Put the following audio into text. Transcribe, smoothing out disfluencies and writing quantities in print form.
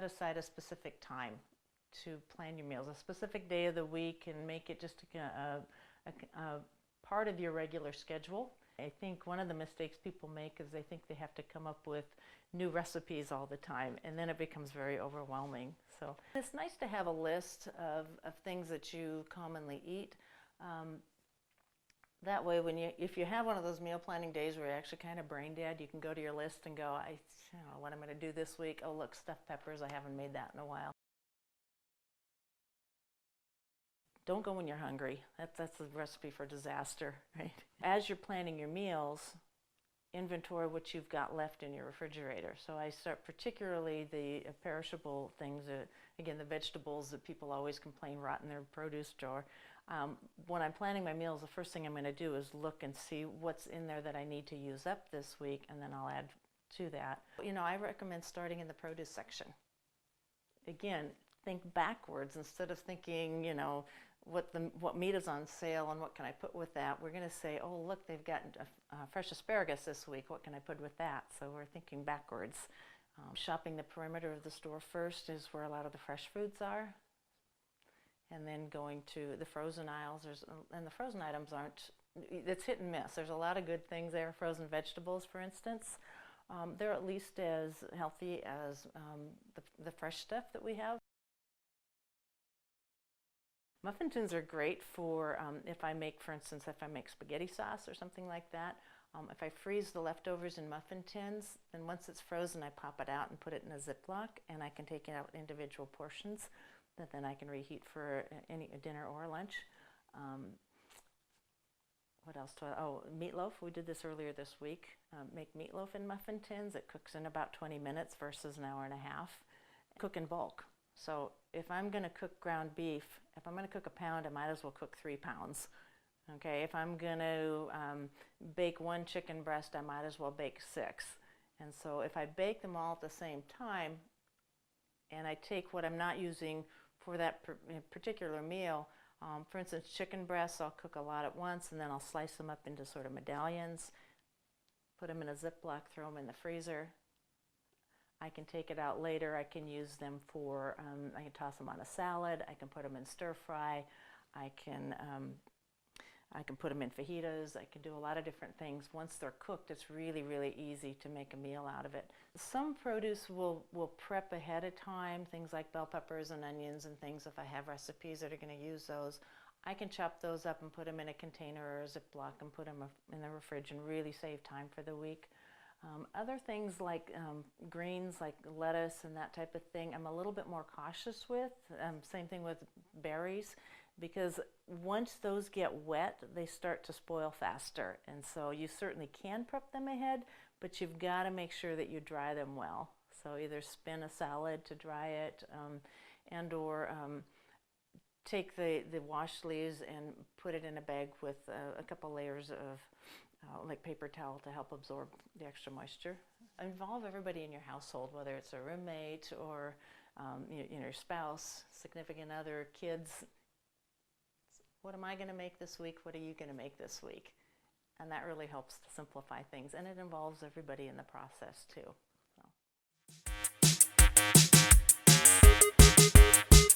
set aside a specific time to plan your meals, a specific day of the week, and make it just a part of your regular schedule. I think one of the mistakes people make is they think they have to come up with new recipes all the time, and then it becomes very overwhelming. So it's nice to have a list of things that you commonly eat. That way, if you have one of those meal planning days where you're actually kind of brain dead, you can go to your list and go, I don't know what I'm going to do this week. Oh, look, stuffed peppers. I haven't made that in a while. Don't go when you're hungry. That's a recipe for disaster, right? As you're planning your meals, inventory what you've got left in your refrigerator. So I start particularly the perishable things, again, the vegetables that people always complain rot in their produce drawer. When I'm planning my meals, the first thing I'm going to do is look and see what's in there that I need to use up this week, and then I'll add to that. You know, I recommend starting in the produce section. Again, think backwards instead of thinking, you know, what meat is on sale and what can I put with that. We're going to say, oh, look, they've got fresh asparagus this week. What can I put with that? So we're thinking backwards. Shopping the perimeter of the store first is where a lot of the fresh foods are. And then going to the frozen aisles. And the frozen items aren't, it's hit and miss. There's a lot of good things there. Frozen vegetables, for instance. They're at least as healthy as the fresh stuff that we have. Muffin tins are great for if I make, for instance, if I make spaghetti sauce or something like that. If I freeze the leftovers in muffin tins, then once it's frozen, I pop it out and put it in a Ziploc, and I can take it out individual portions that then I can reheat for a dinner or lunch. What else do I, oh, meatloaf. We did this earlier this week. Make meatloaf in muffin tins. It cooks in about 20 minutes versus an hour and a half. Cook in bulk. So if I'm going to cook ground beef, if I'm going to cook a pound, I might as well cook 3 pounds. Okay, if I'm going to bake 1 chicken breast, I might as well bake 6. And so if I bake them all at the same time, and I take what I'm not using for that particular meal, for instance, chicken breasts, I'll cook a lot at once, and then I'll slice them up into sort of medallions, put them in a Ziploc, throw them in the freezer. I can take it out later. I can use them for, I can toss them on a salad. I can put them in stir fry. I can put them in fajitas. I can do a lot of different things. Once they're cooked, it's really, really easy to make a meal out of it. Some produce will prep ahead of time, things like bell peppers and onions and things. If I have recipes that are going to use those, I can chop those up and put them in a container or a Ziploc and put them in the fridge and really save time for the week. Other things like greens, like lettuce and that type of thing, I'm a little bit more cautious with. Same thing with berries, because once those get wet, they start to spoil faster. And so you certainly can prep them ahead, but you've got to make sure that you dry them well. So either spin a salad to dry it, and or take the washed leaves and put it in a bag with a couple layers of like paper towel to help absorb the extra moisture. Involve everybody in your household, whether it's a roommate or your spouse, significant other, kids. What am I going to make this week? What are you going to make this week? And that really helps to simplify things, and it involves everybody in the process too.